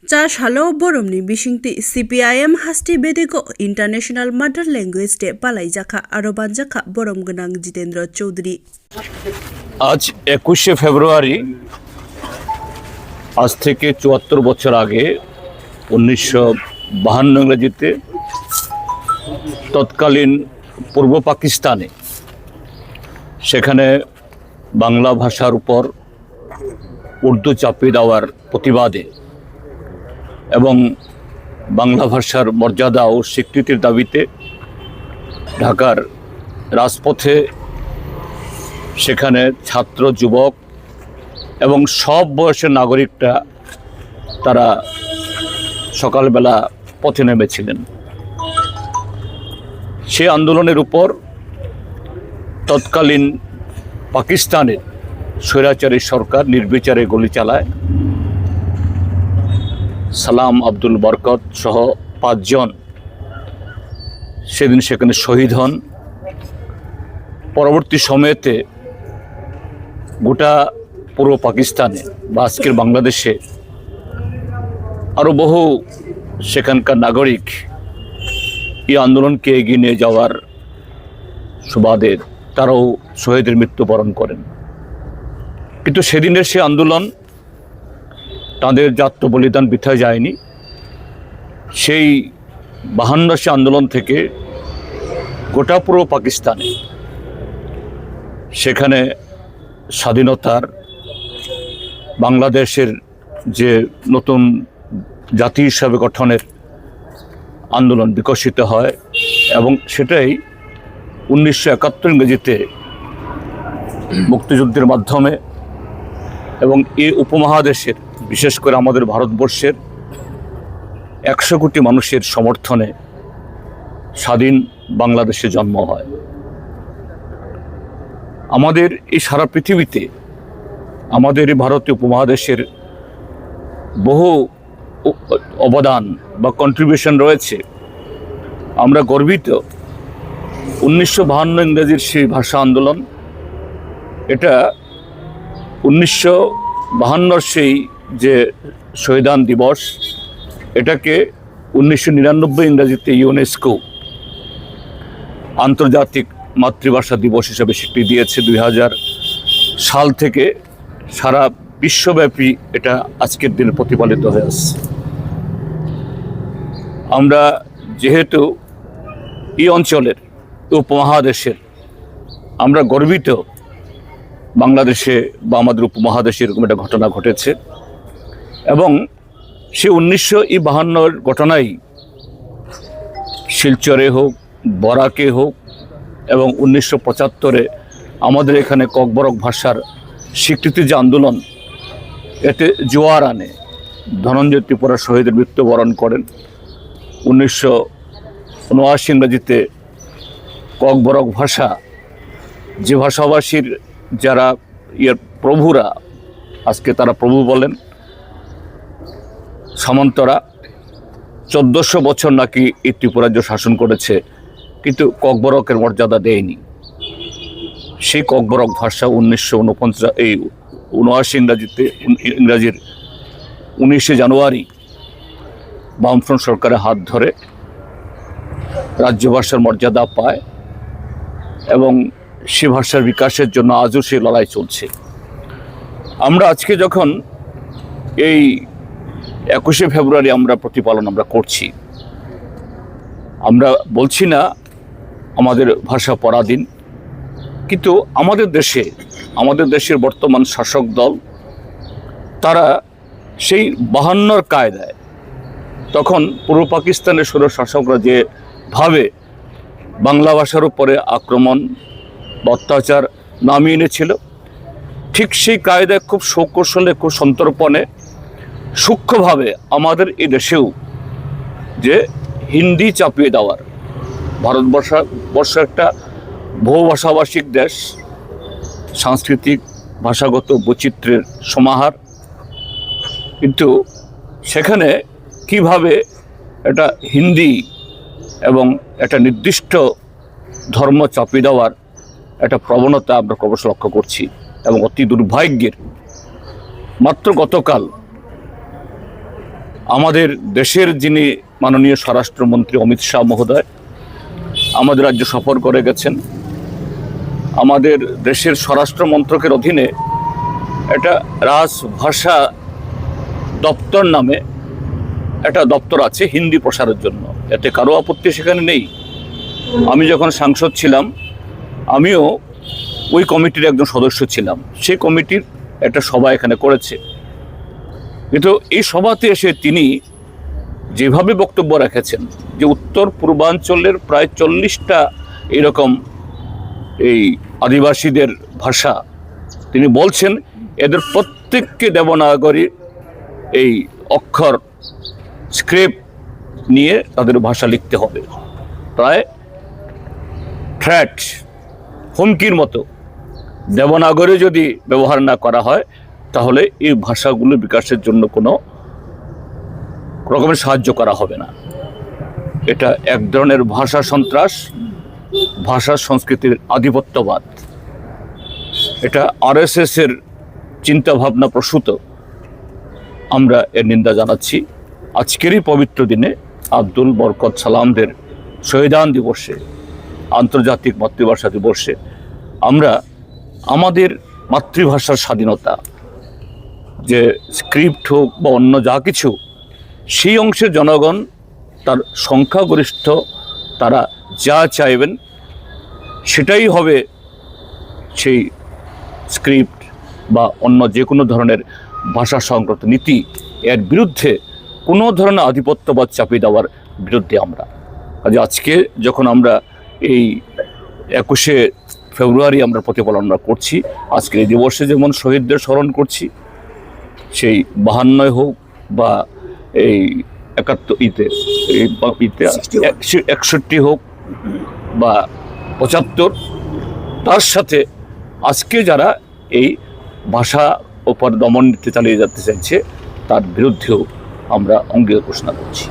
Salo boromni bishingti CPIM hasti bedego International Mother Language Day palai jaka aroban jaka borom gnang Jitendra Choudhury। আজ 21শে ফেব্রুয়ারি আজ থেকে ৭৪ বছর আগে ১৯৫২ ইংরেজিতে তৎকালীন পূর্ব পাকিস্তানে সেখানে বাংলা ভাষার উপর উর্দু চাপিয়ে দেওয়ার প্রতিবাদে এবং বাংলা ভাষার মর্যাদা ও স্বীকৃতির দাবিতে ঢাকার রাজপথে সেখানে ছাত্র যুবক এবং সব বয়সের নাগরিকরা তারা সকালবেলা পথে নেমেছিলেন। সেই আন্দোলনের উপর তৎকালীন পাকিস্তানের স্বৈরাচারী সরকার নির্বিচারে গুলি চালায়। সালাম আব্দুল বরকত সহ ৫ জন সেদিন সেখানে শহীদ হন। পরবর্তী সময়েতে গোটা পূর্ব পাকিস্তানে বা আজকের বাংলাদেশে আরও বহু সেখানকার নাগরিক এই আন্দোলনকে এগিয়ে নিয়ে যাওয়ার সুবাদে তারাও শহীদের মৃত্যুবরণ করেন। কিন্তু সেদিনের সে আন্দোলন তাদের জাত্য বলিদান বৃথা যায়নি। সেই ৫২ আন্দোলন থেকে গোটা পূর্ব পাকিস্তানে সেখানে স্বাধীনতার বাংলাদেশের যে নতুন জাতি হিসাবে গঠনের আন্দোলন বিকশিত হয় এবং সেটাই ১৯৭১ ইংরেজিতে মুক্তিযুদ্ধের মাধ্যমে এবং এই উপমহাদেশের বিশেষ করে আমাদের ভারতবর্ষের ১০০ কোটি মানুষের সমর্থনে স্বাধীন বাংলাদেশে জন্ম হয়। আমাদের এই সারা পৃথিবীতে আমাদের এই ভারতীয় উপমহাদেশের বহু অবদান বা কন্ট্রিবিউশন রয়েছে। আমরা গর্বিত ১৯৫২ ইংরেজির সেই ভাষা আন্দোলন, এটা ১৯৫২ সেই যে শহীদান দিবস, এটাকে ১৯৯৯ ইংরেজিতে ইউনেস্কো আন্তর্জাতিক মাতৃভাষা দিবস হিসেবে স্বীকৃতি দিয়েছে। ২০০০ সাল থেকে সারা বিশ্বব্যাপী এটা আজকের দিনে প্রতিপালিত হয়ে আসছে। আমরা যেহেতু এই অঞ্চলের উপমহাদেশের, আমরা গর্বিত বাংলাদেশে বা আমাদের উপমহাদেশে এরকম একটা ঘটনা ঘটেছে এবং সে ১৯৫২ ঘটনাই শিলচরে হোক, বরাকে হোক এবং ১৯৭৫ আমাদের এখানে ককবরক ভাষার স্বীকৃতি যে আন্দোলন, এতে জোয়ার আনে। ধনঞ্জয় ত্রিপুরা শহীদের মৃত্যুবরণ করেন। ১৯৭৯ ইংরেজিতে ককবরক ভাষা, যে ভাষাভাষীর যারা প্রভুরা, আজকে তারা প্রভু বলেন, সামন্তরা ১৪০০ বছর নাকি এই ত্রিপুরাজ্য শাসন করেছে, কিন্তু ককবরকের মর্যাদা দেয়নি। সেই ককবরক ভাষা ১৯৭৯ ইংরাজির ১৯শে জানুয়ারি বামফ্রন্ট সরকারের হাত ধরে রাজ্য ভাষার মর্যাদা পায় এবং সে ভাষার বিকাশের জন্য আজও সেই লড়াই চলছে। আমরা আজকে যখন এই ২১শে ফেব্রুয়ারি আমরা প্রতিপালন করছি, আমরা বলছি না আমাদের ভাষা পরাধীন, কিন্তু আমাদের দেশের বর্তমান শাসক দল তারা সেই ৫২ কায়দায় তখন পূর্ব পাকিস্তানের স্বৈরশাসকরা যেভাবে বাংলা ভাষার উপরে আক্রমণ বা অত্যাচার নামিয়ে এনেছিল, ঠিক সেই কায়দায় খুব সুকৌশলে, খুব সন্তর্পণে, সূক্ষ্মভাবে আমাদের এই দেশেও যে হিন্দি চাপিয়ে দেওয়ার, ভারতবর্ষ একটা বহুভাষাভাষিক দেশ, সাংস্কৃতিক ভাষাগত বৈচিত্র্যের সমাহার, কিন্তু সেখানে কিভাবে এটা হিন্দি এবং একটা নির্দিষ্ট ধর্ম চাপিয়ে দেওয়ার একটা প্রবণতা আমরা ক্রমশ লক্ষ্য করছি। এবং অতি দুর্ভাগ্যের, মাত্র গতকাল আমাদের দেশের যিনি মাননীয় স্বরাষ্ট্রমন্ত্রী অমিত শাহ মহোদয় আমাদের রাজ্য সফর করে গেছেন। আমাদের দেশের স্বরাষ্ট্র মন্ত্রকের অধীনে একটা রাজভাষা দপ্তর নামে একটা দপ্তর আছে হিন্দি প্রসারের জন্য, এতে কারো আপত্তি সেখানে নেই। আমি যখন সাংসদ ছিলাম আমিও ওই কমিটির একজন সদস্য ছিলাম, সেই কমিটির একটা সভা এখানে করেছে। কিন্তু এই সভাতে এসে তিনি যেভাবে বক্তব্য রেখেছেন যে উত্তর পূর্বাঞ্চলের প্রায় 40টা এরকম এই আদিবাসীদের ভাষা, তিনি বলছেন এদের প্রত্যেককে দেবনাগরী এই অক্ষর স্ক্রিপ্ট নিয়ে তাদের ভাষা লিখতে হবে, প্রায় থ্রেট, হুমকির মতো। দেবনাগরী যদি ব্যবহার না করা হয় তাহলে এই ভাষাগুলো বিকাশের জন্য কোনো রকমের সাহায্য করা হবে না। এটা এক ধরনের ভাষা সন্ত্রাস, ভাষা সংস্কৃতির আধিপত্যবাদ। এটা RSS এর চিন্তাভাবনা প্রসূত। আমরা এর নিন্দা জানাচ্ছি। আজকেরই পবিত্র দিনে আব্দুল বরকত সালামদের শহীদান দিবসে, আন্তর্জাতিক মাতৃভাষা দিবসে আমরা আমাদের মাতৃভাষার স্বাধীনতা, যে স্ক্রিপ্ট হোক বা অন্য যা কিছু, সেই অংশের জনগণ তার সংখ্যাগরিষ্ঠ তারা যা চাইবেন সেটাই হবে সেই স্ক্রিপ্ট বা অন্য যে কোনো ধরনের ভাষা সংক্রান্ত নীতি। এর বিরুদ্ধে কোনো ধরনের আধিপত্যবাদ চাপিয়ে দেওয়ার বিরুদ্ধে আমরা আজকে যখন আমরা এই 21শে ফেব্রুয়ারি আমরা প্রতিপালন করছি, আজকের এই দিবসে যেমন শহীদদের স্মরণ করছি, সেই 52 হোক বা এই 61 হোক বা 75, তার সাথে আজকে যারা এই ভাষা ওপর দমন নীতি চালিয়ে যেতে চাইছে তার বিরুদ্ধেও আমরা অঙ্গীকার ঘোষণা করছি।